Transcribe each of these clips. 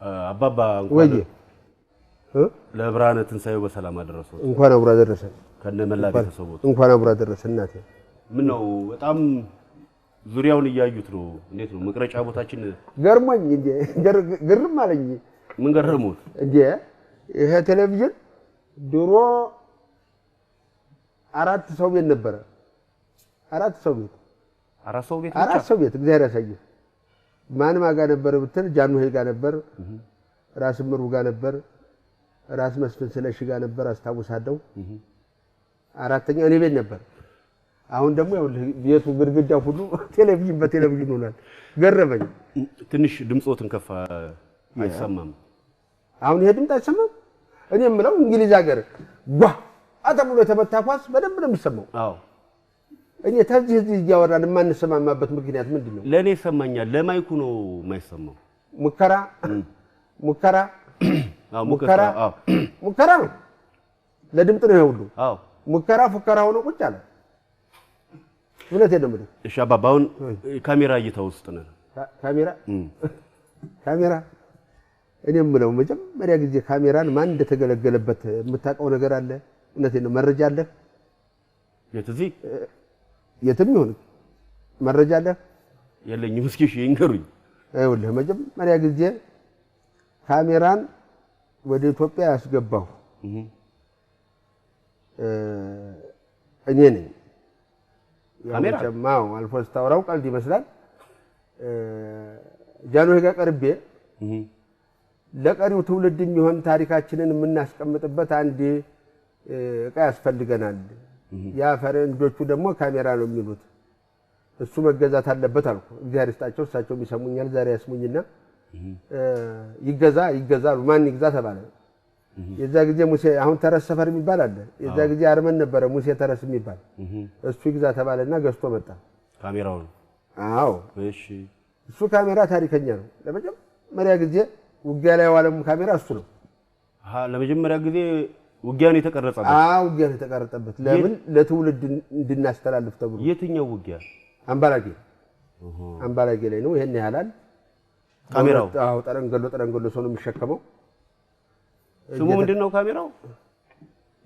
አባባ ወይ ለብርሃነ ትንሳኤው በሰላም አደረሰው። እንኳን አብራ ደረሰን ከነመላ ቤተሰቡ እንኳን አብራ ደረሰን። እናቴ ምን ነው በጣም ዙሪያውን እያዩት ነው። እንዴት ነው መቅረጫ ቦታችን? ገርሞኝ እንዴ ግርም አለኝ። ምን ገረሙት እንዴ? ይሄ ቴሌቪዥን ድሮ 4 ሰው ቤት ነበረ። 4 ሰው ቤት 4 ሰው ቤት እግዚአብሔር ያሳየው። ማን ማጋ ነበር ብትል ጃንሆይ ጋር ነበር፣ ራስ ምሩ ጋር ነበር፣ ራስ መስፍን ስለሺ ጋር ነበር አስታውሳለሁ። አራተኛ እኔ ቤት ነበር። አሁን ደግሞ ያው ቤቱ ግድግዳው ሁሉ ቴሌቪዥን በቴሌቪዥን ሆኗል። ገረመኝ። ትንሽ ድምጾትን ከፍ አይሰማም። አሁን ይሄ ድምጽ አይሰማም። እኔ የምለው እንግሊዝ ሀገር ጓ አተብሎ የተመታ ኳስ በደንብ ነው የሚሰማው። አዎ እኔ ተዚህ እያወራን የማንሰማማበት ምክንያት ምንድነው? ለኔ ይሰማኛል፣ ለማይኩ ነው የማይሰማው። ሙከራ ነው ለድምጽ ነው ሁሉ። አዎ ሙከራ ፉከራ ሆኖ ቁጭ አለ። እውነቴን ነው የምልህ። እሺ አባባ አሁን ካሜራ እይታ ውስጥ ነን። ካሜራ እኔ የምለው መጀመሪያ ጊዜ ካሜራን ማን እንደተገለገለበት የምታውቀው ነገር አለ? እውነቴን ነው። መረጃ አለ? የትም ይሁን መረጃ አለ? የለኝም። እስኪ እሺ ይንገሩኝ። ይኸውልህ መጀመሪያ ጊዜ ካሜራን ወደ ኢትዮጵያ ያስገባሁ እኔ ነኝ። ካሜራው አልፎ ስታወራው ቀልድ ይመስላል። ጃንሆይ ጋር ቀርቤ ለቀሪው ትውልድ የሚሆን ታሪካችንን የምናስቀምጥበት አንድ ዕቃ ያስፈልገናል። ያ ፈረንጆቹ ደግሞ ካሜራ ነው የሚሉት፣ እሱ መገዛት አለበት አልኩ። እግዚአብሔር ይስጣቸው፣ እሳቸውም ይሰሙኛል። ዛሬ ያስሙኝና ይገዛሉ። ማን ይግዛ ተባለ። የዛ ጊዜ ሙሴ አሁን ተረስ ሰፈር የሚባል አለ። የዛ ጊዜ አርመን ነበረ ሙሴ ተረስ የሚባል እሱ ይግዛ ተባለና ገዝቶ መጣ ካሜራውን። አዎ እሺ። እሱ ካሜራ ታሪከኛ ነው። ለመጀመሪያ ጊዜ ውጊያ ላይ ዋለም ካሜራ እሱ ነው። ለመጀመሪያ ጊዜ ውጊያ ነው የተቀረጸበት። ውጊያ ነው የተቀረጸበት። ለምን? ለትውልድ እንድናስተላልፍ ተብሎ። የትኛው ውጊያ? አምባላጌ ላይ ነው። ይሄን ያህላል ካሜራው። ጠረንገሎ ሰው ነው የሚሸከመው። ስሙ ምንድነው ካሜራው?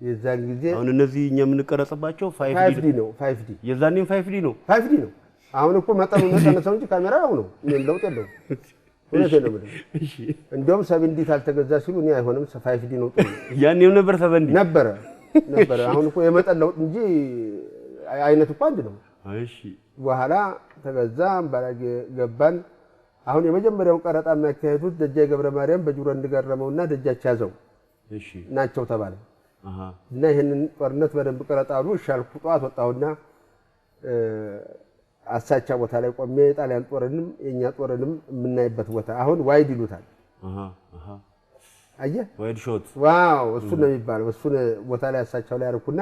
የዛን ጊዜ አሁን እነዚህ እኛ የምንቀረጽባቸው 5D ነው። 5D የዛኔም 5D ነው። አሁን እኮ መጠኑ መጠነሰው እንጂ ካሜራው ነው። ምንም ለውጥ የለውም። እውነቴን ነው የምልህ። እሺ እንደውም 7D ታልተገዛ ሲሉ እኔ አይሆንም 5D ነው ጥሩ። ያኔም ነበር 7D ነበረ። አሁን እኮ የመጠን ለውጥ እንጂ አይነት እኮ አንድ ነው። እሺ በኋላ ተገዛ። አምባላጌ ገባን። አሁን የመጀመሪያው ቀረጣ የሚያካሄዱት ደጃይ ገብረ ማርያም በጁረ እንድገረመውና ደጃች ያዘው ናቸው ተባለ። እና ይሄንን ጦርነት በደንብ ቀረጣሉ። ሻልኩ ጧት ወጣሁና አሳቻ ቦታ ላይ ቆሜ የጣሊያን ጦርንም የኛ ጦርንም የምናይበት ቦታ አሁን ዋይድ ይሉታል። አየህ ዋይድ ሾት። ዋው እሱ ነው የሚባለው። እሱ ቦታ ላይ አሳቻው ላይ አርኩና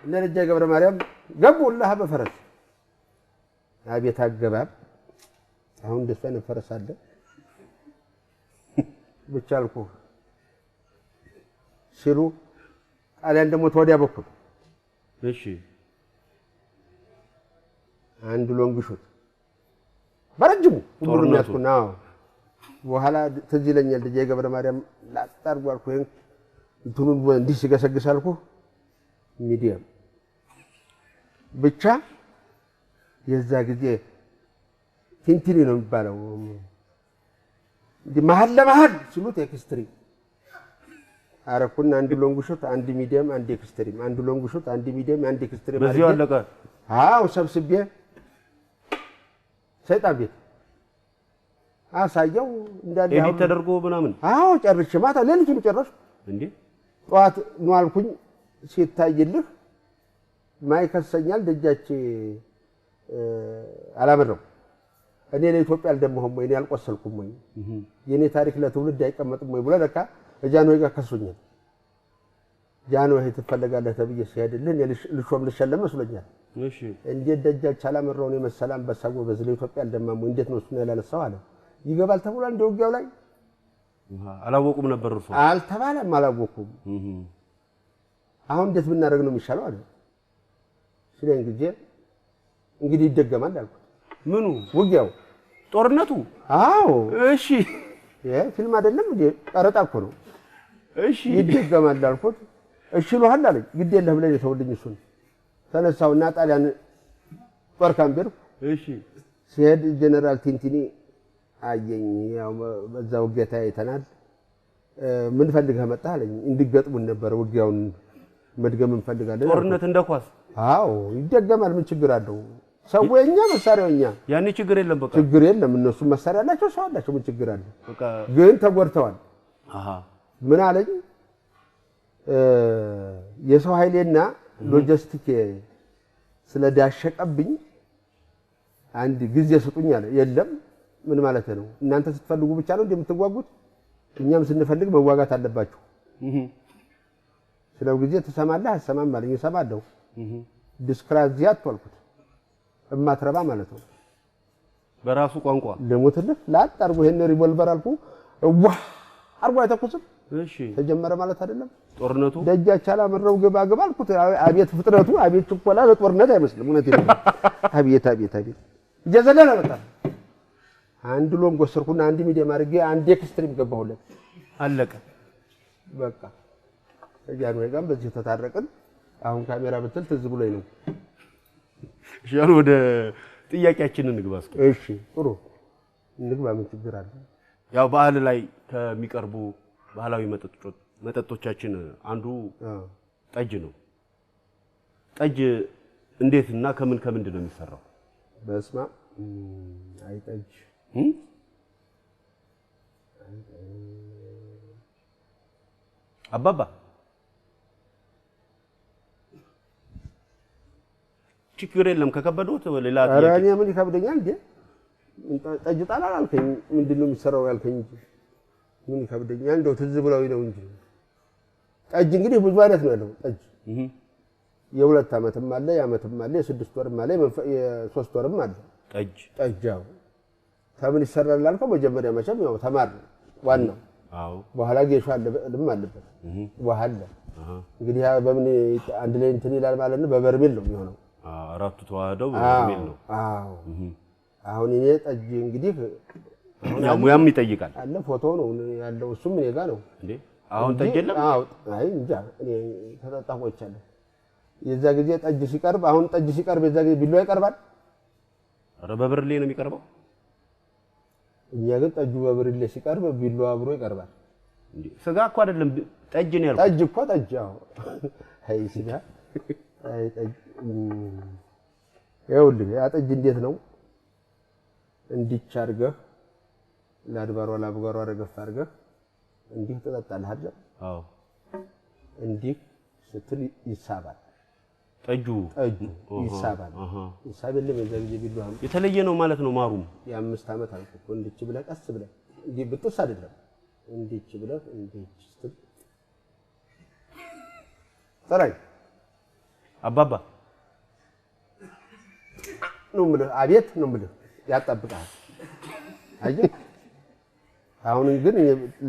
እነ ደጃይ ገብረ ማርያም ገቡላህ በፈረስ። አቤት አገባብ! አሁን እንደሱ አይነት ፈረስ አለ ብቻ አልኩህ ሲሉ ጣሊያን ደግሞ ተወዲያ በኩል እሺ አንድ ሎንግ ሾት በረጅሙ ሁሉንም ያስኩና በኋላ ትዝ ይለኛል። ደጃይ ገብረ ማርያም ላጣርጉ አልኩ። ይሄን እንትኑን እንዲህ ሲገሰግስ አልኩ ሚዲየም ብቻ የዛ ጊዜ ቲንቲኒ ነው የሚባለው። እንዲህ መሀል ለመሀል ሲሉት ኤክስትሪ አረኩና አንድ ሎንግ ሾት፣ አንድ ሚዲየም፣ አንድ ኤክስትሪም፣ አንድ ሎንግ ሾት፣ አንድ ሚዲየም፣ አንድ ኤክስትሪም በዚህ አለቀ። ሰብስቤ ሰይጣን ቤት አሳየው እንዳለ ኤዲት ተደርጎ ምናምን። ጨርሼ ማታ ሌሊቱን ጨረስኩ። እንዴ ጠዋት ነው አልኩኝ። ሲታይልህ ማይከሰኛል ደጃች አላመረው። እኔ ለኢትዮጵያ አልደመሁም ወይ? እኔ አልቆሰልኩም ወይ? የኔ ታሪክ ለትውልድ አይቀመጥም ወይ ብሎ ለካ ጃንሆይ ጋር ከሶኛል። ጃንሆይ ትፈልጋለህ ተብዬ ሲሄድልህ ልሾም ልሸለም መስሎኛል። እሺ እንዴት ደጃች አላመረውን የመሰላም በሳጎ በዝለ ኢትዮጵያ አልደማም ወይ? እንዴት ነው እሱን ያላነሳው አለ። ይገባል ተብሏል እንደ ውጊያው ላይ አላወቁም ነበር እርሱ አልተባለም። አላወቁም። አሁን እንዴት ብናደርግ ነው የሚሻለው አለ። ስለዚህ እንግዲህ ይደገማል አልኩት። ምኑ? ውጊያው፣ ጦርነቱ? አዎ። እሺ ይሄ ፊልም አይደለም እንዴ ቀረጣ እኮ ነው እሺ ይደገማል አልኩት እሺ ይሉሃል አለኝ ግድ የለህም ብለህ ተወልኝ እሱን ተነሳውና ጣሊያን ጦር ካምፕ ሄድኩ እሺ ሲሄድ ጀነራል ቲንቲኒ አየኝ ያው በዛው ጌታ አይተናል ምን ፈልገህ መጣህ አለኝ እንዲገጥሙን ነበር ውጊያውን መድገም እንፈልጋለን ጦርነት እንደኳስ አዎ ይደገማል ምን ችግር አለው ሰውየኛ መሳሪያውኛ ያኔ ችግር የለም በቃ ችግር የለም እነሱ መሳሪያ አላቸው ሰው አላቸው ምን ችግር አለ በቃ ግን ተጎድተዋል ምን አለኝ የሰው ኃይሌና ሎጂስቲክ ስለዳሸቀብኝ አንድ ጊዜ ስጡኝ አለ የለም ምን ማለት ነው እናንተ ስትፈልጉ ብቻ ነው እንደምትዋጉት እኛም ስንፈልግ መዋጋት አለባችሁ ስለው ጊዜ ተሰማለህ አሰማም ማለት ይሰማለሁ ዲስክራዚያት አልኩት እማትረባ ማለት ነው በራሱ ቋንቋ ለሞትልህ ላጥ አርጎ ይሄን ሪቮልቨር አልኩ ዋ አርጎ አይተኩስም እሺ ተጀመረ ማለት አይደለም ጦርነቱ ደጃቻላ መረው ገባ ገባ አልኩት አቤት ፍጥረቱ አቤት ችኮላ ለጦርነት አይመስልም እውነት ነው አቤት አቤት አቤት ጀዘለና መጣ አንድ ሎንግ ወሰርኩና አንድ ሚዲየም አድርጌ አንድ ኤክስትሪም ገባሁለት አለቀ በቃ ጃንሆይ ጋር በዚህ ተታረቅን አሁን ካሜራ ብትል ትዝ ብሎኝ ነው እሺ ወደ ጥያቄያችንን እንግባ እስኪ እሺ ጥሩ እንግባ ምን ችግር አለ ያው በዓል ላይ ከሚቀርቡ ባህላዊ መጠጦቻችን አንዱ ጠጅ ነው ጠጅ እንዴትና ከምን ከምንድን ነው የሚሰራው በስማ አይ ጠጅ አባባ ችግር የለም ከከበዶት ሌላ አራኒያ ምን ይከብደኛል እንዴ ጠጅ ጣላል አልከኝ ምንድነው የሚሰራው ያልከኝ ምን ይከብደኛል እንደው ትዝ ብለው ነው እንጂ ጠጅ እንግዲህ ብዙ አይነት ነው ያለው ጠጅ የሁለት ዓመትም አለ የዓመትም አለ የስድስት ወርም አለ የሶስት ወርም አለ ጠጅው ከምን ይሰራል አልከው መጀመሪያ መቼም ያው ተማር ዋናው አዎ በኋላ ጌሾ አለብም አለበት በኋላ እንግዲህ በምን አንድ ላይ እንትን ይላል ማለት ነው በበርሜል ነው የሚሆነው አራቱ ተዋህደው በበርሜል ነው አዎ አሁን እኔ ጠጅ እንግዲህ ያው ሙያም ይጠይቃል አለ ፎቶ ነው ያለው እሱም እኔ ጋር ነው እንዴ አሁን ጠጅ የለም አዎ አይ እንጃ እኔ ተጣጣቆቻለሁ የዛ ጊዜ ጠጅ ሲቀርብ አሁን ጠጅ ሲቀርብ የዛ ጊዜ ቢሎ ይቀርባል አረ በብርሌ ነው የሚቀርበው እኛ ግን ጠጁ በብርሌ ሲቀርብ ቢሎ አብሮ ይቀርባል እንዴ ስጋ እኮ አይደለም ጠጅ ነው ያልኩት ጠጅ እኮ ጠጅ አዎ አይ ስጋ አይ ጠጅ ይኸውልህ ያ ጠጅ እንዴት ነው እንዲች አድርገህ ለአድባሯ ለአብጓሯ ረገፍ አድርገህ እንዲህ ትጠጣለህ አይደል አዎ እንዲህ ስትል ይሳባል ጠጁ ይሳባል ይሳበልም የዛ ጊዜ ቢሉሃም የተለየ ነው ማለት ነው ማሩም የ5 ዓመት አልኩ እንዲች ብለህ ቀስ ብለህ እንዲህ ብጥስ አይደለም እንዲች ብለህ እንዲች ስትል ተራይ አባባ ነው ማለት አቤት ነው ማለት ያጣብቃል አየህ አሁን ግን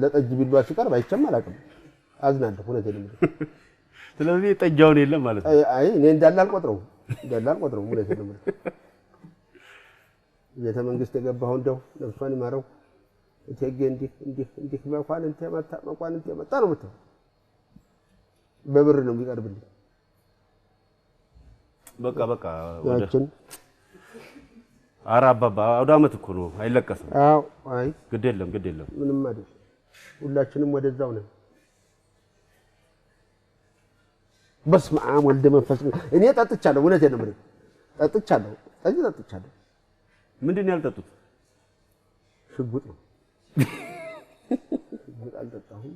ለጠጅ ቢሏ ሲቀርብ አይቸም አላውቅም አዝናለሁ እውነቴን ነው ስለዚህ ጠጃውን የለም ማለት ነው አይ እኔ እንዳላል ቆጥረው እውነቴን ነው ቤተ መንግስት የገባው እንደው ነፍሷን ይማረው እቴጌ እንዲህ መኳንንት የመጣ ነው የምትለው በብር ነው የሚቀርብልኝ በቃ ወደችን አራባባ ወደ አመት እኮ ነው አይለቀስም አዎ አይ ግድ የለም ምንም አይደል ሁላችንም ወደዛው ነን በስመ አብ ወልደ መንፈስ እኔ ጠጥቻለሁ እውነቴን ነው የምልህ ጠጥቻለሁ ምንድን ነው ያልጠጡት ሽጉጥ ነው ሽጉጥ አልጠጣሁም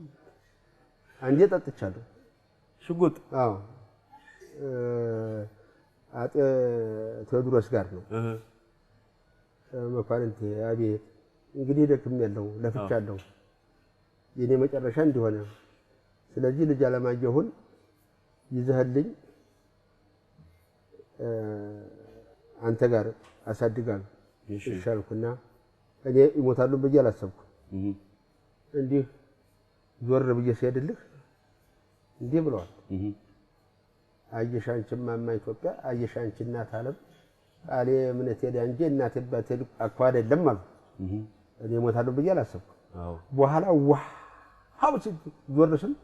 አንዴ ጠጥቻለሁ ሽጉጥ አዎ አጤ ቴዎድሮስ ጋር ነው መኳንንት አቤት እንግዲህ ደክም ያለው ለፍቻለሁ የኔ መጨረሻ እንዲሆነ ስለዚህ ልጅ አለማየሁን ይዘህልኝ አንተ ጋር አሳድጋለሁ ይሻልኩና እኔ ይሞታሉ ብዬ አላሰብኩም እንዲህ ዞር ብዬ ሲሄድልህ እንዲህ ብለዋል አየሻንቺ ማማ ኢትዮጵያ አየሻንቺ እናት ዓለም ቃሌ እምነቴ ዳንጄ እናቴ ባቴ አኳ አይደለም አሉ እኔ ይሞታሉ ብዬ አላሰብኩም በኋላ ዋው ዞርሽም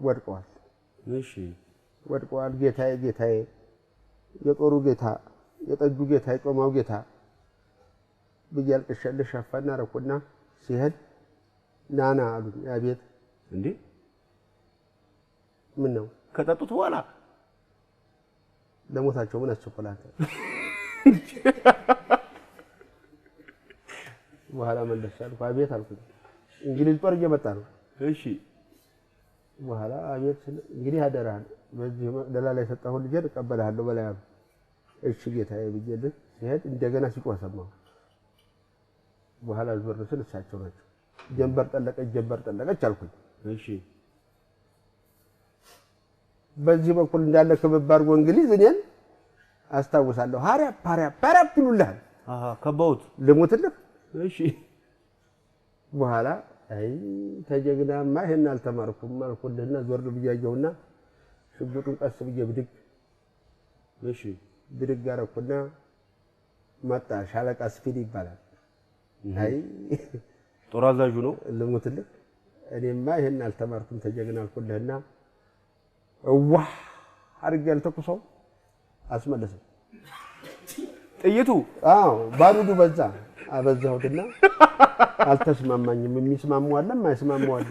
ወድቀዋል። እሺ ወድቀዋል። ጌታዬ ጌታዬ የጦሩ ጌታ የጠጁ ጌታ የቆማው ጌታ ብያልቅሻለሽ ሸፋና ረኩና ሲሄድ ናና አሉኝ። አቤት እንዴ ምን ነው ከጠጡት በኋላ ለሞታቸው ምን አስቸኮላተ? በኋላ መለስኩ። አቤት አልኩኝ። እንግሊዝ ጦር እየመጣ ነው። እሺ በኋላ አቤት እንግዲህ አደራህን በዚህ መቅደላ ላይ ሰጣሁን ልጄ እቀበልሃለሁ በላይ አሉ። እሺ ጌታዬ ብዬልህ ሲሄድ እንደገና ሲጮህ ሰማሁ። በኋላ ዞር ስል እሳቸው ናቸው። ጀንበር ጠለቀች አልኩኝ። እሺ በዚህ በኩል እንዳለ ክብብ አድርጎ እንግሊዝ እኔን አስታውሳለሁ። ሀሪያፕ ይሉልሃል። ከበውት ልሙትልህ። እሺ በኋላ አይ ተጀግናማ ይሄን አልተማርኩም አልኩልህና ዞር ብያየውና ሽጉጡን ቀስ ብዬ ብድግ አደረኩና መጣ። ሻለቃ ስፊድ ይባላል። አይ ጦር አዛዡ ነው። ልሙትልህ እኔማ ይሄን አልተማርኩም ተጀግና አልኩልህና አድርጌ አልተኩሰው አስመለሰኝ ጥይቱ። ባሩዱ በዛ አበዛሁትና አልተስማማኝም። የሚስማማው አለ የማይስማማው አለ።